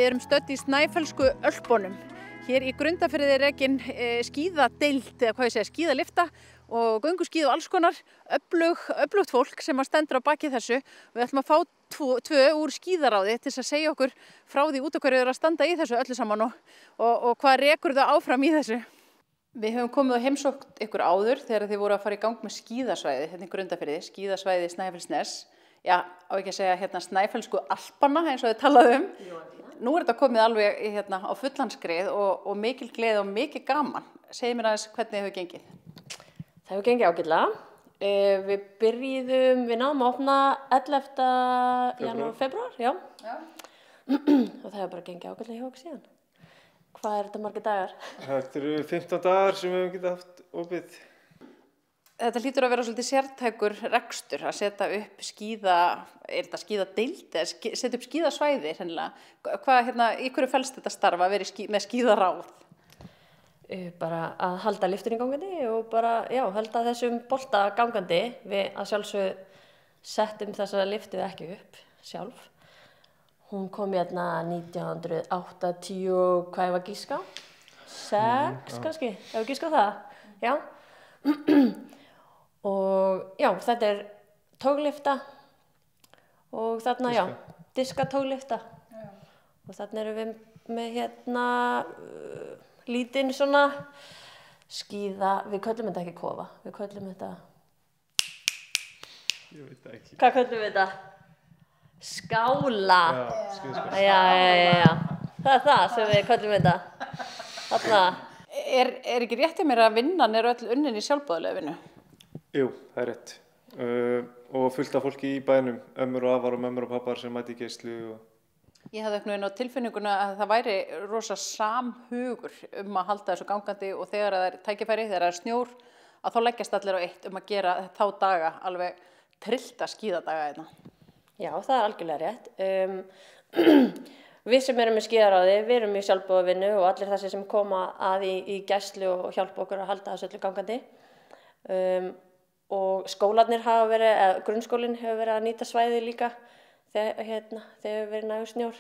Við erum stödd í Snæfellsku Ölpunum. Hér í Grundarfirði er rekin skíðadeild, eða hvað ég segja, skíðalifta og gönguskíð og alls konar öflugt fólk sem stendur á baki þessu. Við ætlum að fá tvö úr skíðaráði til að segja okkur frá því út af hverju eru að standa í þessu öllu saman og hvað rekur þau áfram í þessu. Við höfum komið og heimsótt ykkur áður þegar þið voru að fara í gang með skíðasvæði hérna í Grundarfirði, skíðasvæði Snæfellsnes. Já, á ekki að segja hérna Snæfellsku Alpanna eins og þið talaðu um. Nú er þetta komið alveg hérna á fullanskrið og mikil gleði og mikið gaman. Segðu mér aðeins hvernig þið hefur gengið. Það hefur gengið ágætlega. Við náðum að opna 11. febrúar, já. Og það hefur bara gengið ágætlega hjá okkur síðan. Hvað er þetta margir dagar? Þetta eru 15 dagar sem við hefum getað haft opið. Þetta hlýtur að vera svolítið sértækur rekstur að setja upp skíðadeild eða setja upp skíðasvæði sennilega. Hvað í hverju felst þetta starf að vera með skíðaráð? Bara að halda lyftunni gangandi og bara, halda þessum bolta gangandi. Við að sjálfsögðu settum þessa lyftu ekki upp sjálf. Hún kom hérna 1980, hvað ég var gíska? 6 kannski, hefur gískað það? Já. Og þetta er tóglyfta og þarna, diskatóglyfta. Og þarna erum við með hérna lítinn svona skíða, við köllum þetta ekki kofa, við köllum þetta... Ég veit það ekki. Hvað köllum við þetta? Skála. Skíðaskála. Já. Það er það sem við köllum þetta. Þarna. Er ekki rétt hjá mér að vinnan er öll unnin í sjálfboðaliðavinnu? Jú, það er rétt. Og fullt af fólki í bænum, ömmur og afar og mömmur og pappar sem mæti í geislu. Ég hafði einhvern veginn á tilfinninguna að það væri rosa samhugur að halda þessu gangandi og þegar það er tækifæri, þegar það er snjór, að þá leggjast allir á eitt að gera þá daga alveg tryllta skíðadaga hérna. Já, það er algjörlega rétt. Við sem erum með skíðaráði, við erum í sjálfboðavinnu og allir þessi sem koma að í gæslu og hjálpa okkur að halda þessu öllu gangandi. Og skólarnir hafa verið, grunnskólinn hefur verið að nýta svæði líka þegar hefur verið nægur snjór.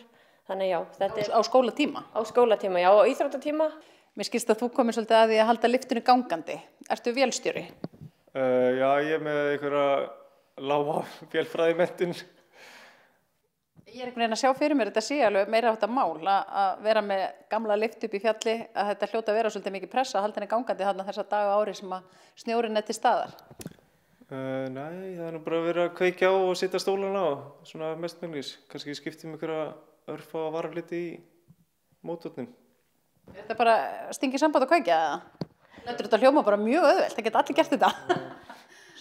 Þannig þetta er... Á skólatíma? Á skólatíma, já, og íþróttatíma. Mér skilst að þú komir svolítið að því að halda lyftunni gangandi. Ertu vélstjóri? Já, ég er með einhverja lága vélfræðimenntun. Ég er einhvern veginn að sjá fyrir mér þetta sé alveg meira á þetta mál að vera með gamla lyftu upp í fjalli, að þetta hljóta að vera svolítið mikið pressa að halda henni gangandi þarna þessa daga ári sem að snjórinn er til staðar. Nei, það er nú bara að vera að kveikja á og setja stólana á, svona mestmengnis. Kannski skiptum einhverja örfa og varaliti í mótornum. Er þetta bara stingið samband og kveikja eða? Þetta hljóma bara mjög auðvelt, það geta allir gert þetta.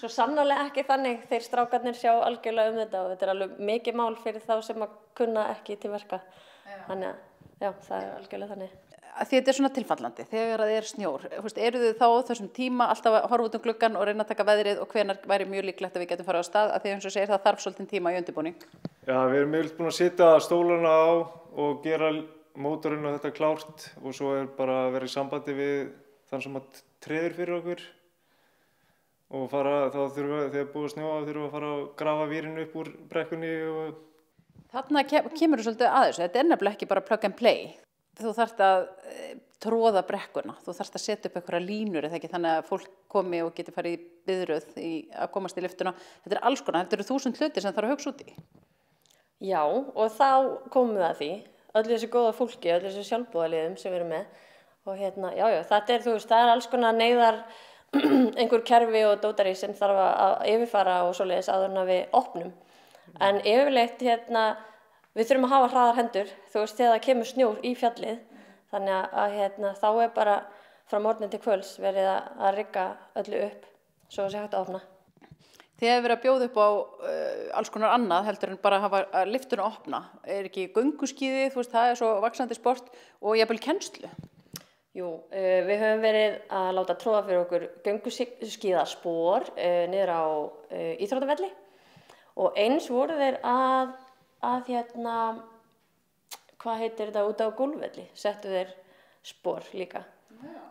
Svo sannarlega ekki þannig, þeir strákarnir sjá algjörlega þetta og þetta er alveg mikið mál fyrir þá sem að kunna ekki til verka. Þannig að, það er algjörlega þannig. Því þetta er svona tilfallandi, þegar það er snjór, eru þið þá á þessum tíma alltaf að horfa út um gluggann og reyna að taka veðrið og hvenær væri mjög líklegt að við getum farið á stað, að því eins og segir það þarf svolítið tíma í undirbúning? Já, við erum yfirleitt búin að setja stólana á og gera mótorinn og þetta klárt og svo er bara að vera í sambandi við þann sem að treður fyrir okkur og þegar búið að snjóa þurfum við að fara að grafa vírinu upp úr brekkunni og... Þarna kemur svolítið að þessu, þetta er nefnilega ekki bara plug and play. Þú þarft að tróða brekkuna, þú þarft að setja upp einhverja línur eða ekki þannig að fólk komi og geti farið í biðröð að komast í lyftuna. Þetta er alls konar, þetta eru 1000 hlutir sem þarf að hugsa út í. Já, og þá komum við að því, öllu þessu góða fólki, öllu þessu sjálfboðaliðum sem við erum með. Og þetta er, það er alls konar neyðar einhver kerfi og dótari sem þarf að yfirfara og svoleiðis áður en við opnum. En yfirleitt, við þurfum að hafa hraðar hendur, þegar það kemur snjór í fjallið, þannig að þá er bara frá morgni til kvölds verið að rigga öllu upp, svo að sé hægt að opna. Þið hefur verið að bjóða upp á alls konar annað heldur en bara að hafa lyftuna að opna. Er ekki gönguskíði, það er svo vaxandi sport og jafnvel kennslu? Jú, við höfum verið að láta tróða fyrir okkur gönguskíðaspor niður á íþróttavelli og eins voru þeir að hvað heitir þetta út á gólfvelli, settu þeir spor líka.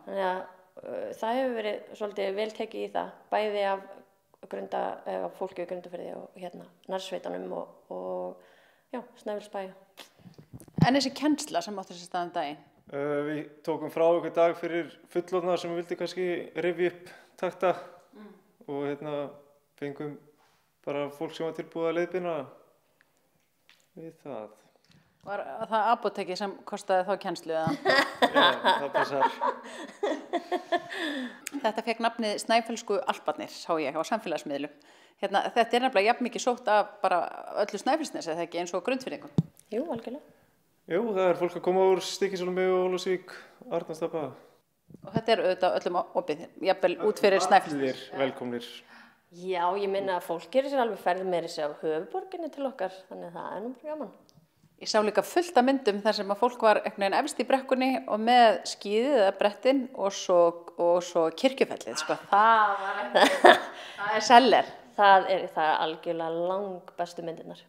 Þannig að það hefur verið svolítið vel tekið í það, bæði af fólki á Grundarfirði og nærsveitunum og Snæfellsbæ. En þessi kennsla sem átti sér stað daginn? Við tókum frá okkur dag fyrir fullorðna sem vildi kannski rifja upp takta og fengum bara fólk sem var tilbúið að leiðbeina við það. Var það apótekið sem kostaði þá kennslu eða? Já, það passar. Þetta fekk nafnið Snæfellsku Alparnir, sá ég á samfélagsmiðlum. Þetta nefnilega jafn mikið sótt af bara öllu Snæfellsnesi, eða ekki eins og Grundfirðingum? Jú, algjörlega. Jú, það fólk að koma úr Stykkishólmi og Ólafsvík, Arnarstapa. Og þetta auðvitað öllum opið, jafnvel út fyrir Snæfellsnes? Allir velkomnir. Já, ég minna að fólk gerir sér alveg ferð með þessi á höfuborginni til okkar, þannig að það nú bara gaman. Ég sá líka fullt af myndum þar sem að fólk var einhvern veginn efst í brekkunni og með skíðið eða brettin og svo kirkjufellið, sko. Það var það er seller. Það er algjörlega lang bestu myndirnar.